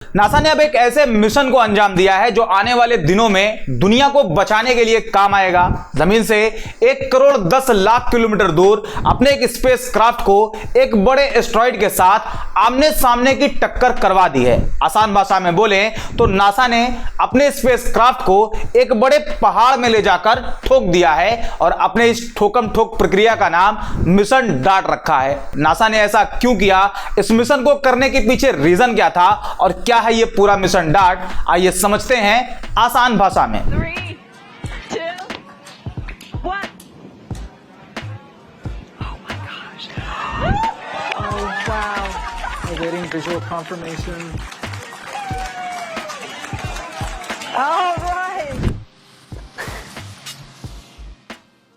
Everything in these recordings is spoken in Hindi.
नासा ने अब एक ऐसे मिशन को अंजाम दिया है जो आने वाले दिनों में दुनिया को बचाने के लिए काम आएगा। जमीन से 1 करोड़ 10 लाख किलोमीटर दूर अपने एक स्पेस क्राफ्ट को एक बड़े एस्ट्रॉइड के साथ आमने सामने की टक्कर करवा दी है। आसान भाषा में बोलें तो नासा ने अपने स्पेस क्राफ्ट को एक बड़े पहाड़ में ले जाकर ठोक दिया है और अपने इस ठोकम ठोक प्रक्रिया का नाम मिशन डार्ट रखा है। नासा ने ऐसा क्यों किया, इस मिशन को करने के पीछे रीजन क्या था और क्या है ये पूरा मिशन डार्ट, आइए समझते हैं आसान भाषा में। 3, 2, 1. Oh my gosh. Oh wow. Awaiting visual confirmation. All right.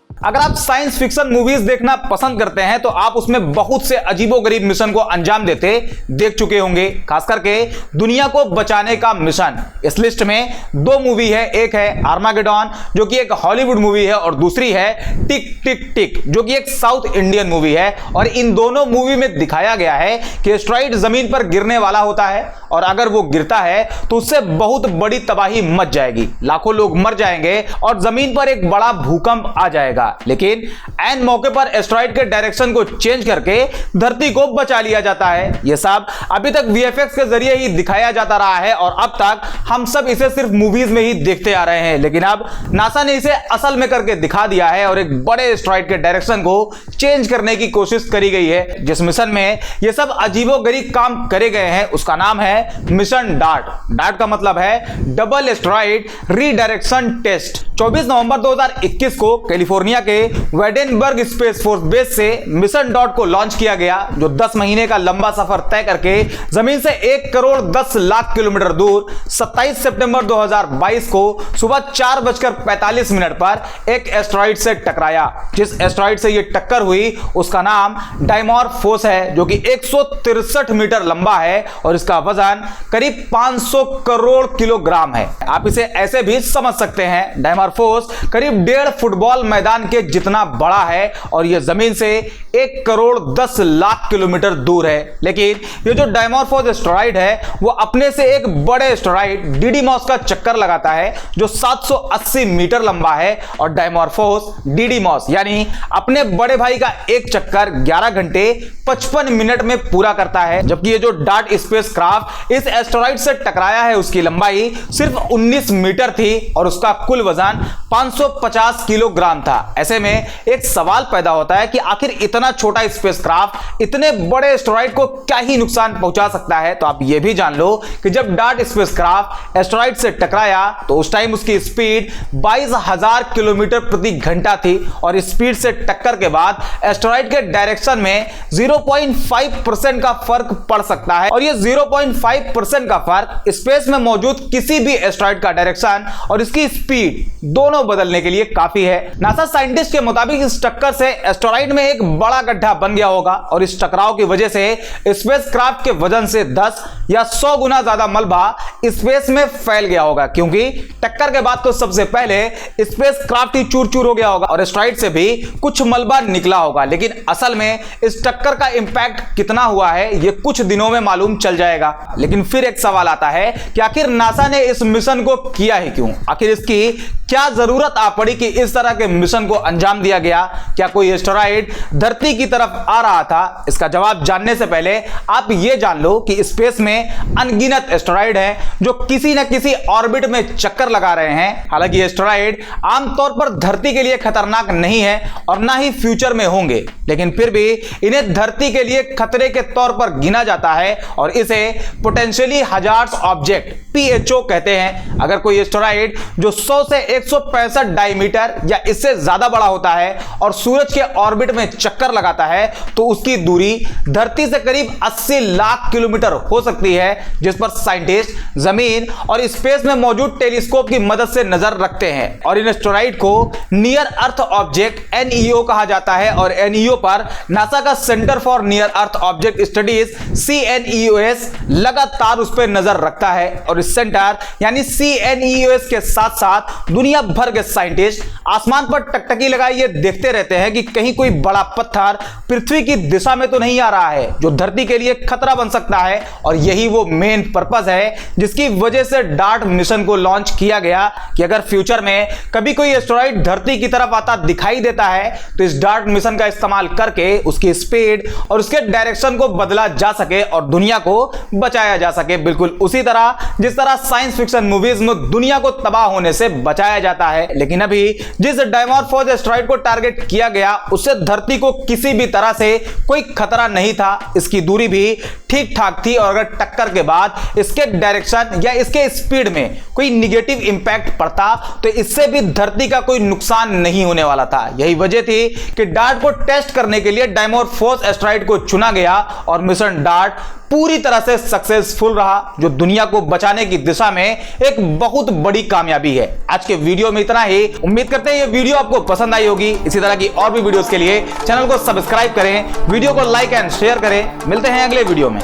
अगर आप साइंस फिक्शन मूवीज देखना पसंद करते हैं तो आप उसमें बहुत से अजीबोगरीब मिशन को अंजाम देते देख चुके होंगे, खास करके दुनिया को बचाने का मिशन। इस लिस्ट में 2 मूवी है, एक है आर्मागेडॉन जो कि एक हॉलीवुड मूवी है और दूसरी है टिक टिक टिक जो कि एक साउथ इंडियन मूवी है। और इन दोनों मूवी में दिखाया गया है कि एस्ट्रॉइड जमीन पर गिरने वाला होता है और अगर वो गिरता है तो उससे बहुत बड़ी तबाही मच जाएगी, लाखों लोग मर जाएंगे और जमीन पर एक बड़ा भूकंप आ जाएगा। लेकिन एन मौके पर एस्ट्रॉइड के डायरेक्शन को चेंज करके धरती को बचा लिया जाता है। यह सब अभी तक वीएफएक्स के जरिए ही दिखाया जाता रहा है और अब तक हम सब इसे सिर्फ मूवीज में ही देखते आ रहे हैं, लेकिन अब नासा ने इसे असल में करके दिखा दिया है और एक बड़े एस्ट्रॉइड के डायरेक्शन को चेंज करने की कोशिश करी गई है। जिस मिशन में यह सब अजीबोगरीब काम करे गए हैं उसका नाम है मिशन डार्ट। डार्ट का मतलब है डबल एस्ट्रॉइड रीडायरेक्शन टेस्ट। 24 नवंबर 2021 को कैलिफोर्निया के वेडेनबर्ग स्पेस फोर्स बेस से मिशन डार्ट को लॉन्च किया गया, जो 10 महीने का लंबा सफर तय करके जमीन से 1 करोड़ 10 लाख किलोमीटर दूर 27 सितंबर 2022 को सुबह 4:45 पर एक एस्ट्रॉइड से टकराया। जिस एस्ट्रॉइड से यह टक्कर हुई उसका नाम डाइमॉर्फोस है, जो कि 163 मीटर लंबा है और इसका वजन करीब 500 करोड़ किलोग्राम है। आप इसे ऐसे भी समझ सकते हैं, डाइमॉर्फोस करीब 1.5 फुटबॉल मैदान के जितना बड़ा है और यह जमीन से 1 करोड़ 10 लाख किलोमीटर दूर है। लेकिन यह जो डाइमॉर्फोस एस्ट्रॉइड है वो अपने से एक बड़े एस्ट्रॉइड डिडीमॉस का चक्कर लगाता है जो 780 मीटर लंबा है और डाइमॉर्फोस डिडीमॉस यानी अपने बड़े भाई का एक चक्कर 11 घंटे 55 मिनट में पूरा करता है। जबकि ये जो डार्ट स्पेस क्राफ्ट इस एस्ट्रॉइड से टकराया है उसकी लंबाई सिर्फ 19 मीटर थी और उसका कुल वजन 550 किलोग्राम था। ऐसे में एक सवाल पैदा होता है कि आखिर इतना छोटा स्पेसक्राफ्ट इतने बड़े एस्ट्रॉइड को क्या ही नुकसान पहुंचा सकता है। तो आप यह भी जान लो कि जब डार्ट स्पेसक्राफ्ट एस्ट्रॉइड से टकराया तो उस टाइम उसकी स्पीड 22,000 किलोमीटर प्रति घंटा थी और स्पीड से टक्कर के बाद एस्ट्रॉइड के डायरेक्शन में 0.5% का फर्क पड़ सकता है और यह 0.5% का फर्क स्पेस में मौजूद किसी भी एस्ट्रॉइड का डायरेक्शन और इसकी स्पीड दोनों बदलने के लिए काफी है। नासा साइंटिस्ट के मुताबिक इस टक्कर से एस्ट्रॉइड में एक बड़ा गड्ढा बन गया होगा और इस टकराव की वजह से स्पेसक्राफ्ट के वजन से 10 या 100 गुना ज्यादा मलबा स्पेस में फैल गया होगा, क्योंकि टक्कर के बाद तो सबसे पहले स्पेसक्राफ्ट ही चूर चूर हो गया होगा और एस्ट्रॉइड से भी कुछ मलबा निकला होगा। लेकिन असल में इस टक्कर का इंपैक्ट कितना हुआ है यह कुछ दिनों में मालूम चल जाएगा। लेकिन फिर एक सवाल आता है कि आखिर नासा ने इस मिशन को किया ही क्यों, आखिर इसकी क्या जरूरत आ पड़ी कि इस तरह के मिशन को अंजाम दिया गया। क्या कोई एस्टेरॉइड धरती की तरफ आ रहा था? इसका जवाब जानने से पहले आप यह जान लो कि स्पेस में अनगिनत एस्टेरॉइड हैं जो किसी न किसी ऑर्बिट में चक्कर लगा रहे हैं। हालांकि एस्टेरॉइड आमतौर पर धरती के लिए खतरनाक नहीं है और ना ही फ्यूचर में होंगे, लेकिन फिर भी इन्हें धरती के लिए खतरे के तौर पर गिना जाता है और इसे पोटेंशियली हजार्ड्स ऑब्जेक्ट PHO कहते हैं। अगर कोई एस्टेरॉइड जो 100 से 165 डायमीटर या इससे ज्यादा बड़ा होता है और सूरज के ऑर्बिट में चक्कर लगाता है तो उसकी दूरी धरती से करीब 80 लाख किलोमीटर हो सकती है, जिस पर साइंटिस्ट जमीन और स्पेस में मौजूद टेलीस्कोप की मदद से नजर रखते हैं। और इन एस्टेरॉइड को नियर अर्थ ऑब्जेक्ट NEO कहा जाता है और NEO पर नासा का centre for near earth object studies CNEOS लगातार उस पर नजर रखता है और इस सेंटर यानी CNEOS के साथ साथ दुनिया भर के साइंटिस्ट आसमान पर टकटकी लगाए ये देखते रहते हैं कि कहीं कोई बड़ा पत्थर पृथ्वी की दिशा में तो नहीं आ रहा है जो धरती के लिए खतरा बन सकता है। और यही वो मेन पर्पस है जिसकी वजह से डार्ट मिशन को लॉन्च किया गया कि अगर फ्यूचर में कभी कोई एस्टेरॉइड धरती की तरफ आता दिखाई देता है तो इस डार्ट मिशन का इस्तेमाल करके उसकी स्पीड और उसके डायरेक्शन को बदला जा सके और दुनिया को बचाया जा सके। बिल्कुल उसी तरह जिस तरह साइंस फिक्शन मूवीज में दुनिया को तबाह होने से बचाया जाता है, लेकिन अभी जिस डायमॉर्फोस एस्टेरॉइड को टारगेट किया गया उससे धरती को किसी भी तरह से कोई खतरा नहीं था। इसकी दूरी भी ठीक ठाक थी और अगर टक्कर के बाद इसके डायरेक्शन या इसके स्पीड में कोई निगेटिव इंपैक्ट पड़ता तो इससे भी धरती का कोई नुकसान नहीं होने वाला था। यही वजह थी कि डार्ट को टेस्ट करने के लिए डायमॉर्फोस एस्टेरॉइड को चुना गया और मिशन डार्ट पूरी तरह से सक्सेसफुल रहा, जो दुनिया को बचाने की दिशा में एक बहुत बड़ी कामयाबी है। आज के वीडियो में इतना ही। उम्मीद करते हैं ये वीडियो आपको पसंद आई होगी। इसी तरह की और भी वीडियोस के लिए चैनल को सब्सक्राइब करें, वीडियो को लाइक एंड शेयर करें। मिलते हैं अगले वीडियो में।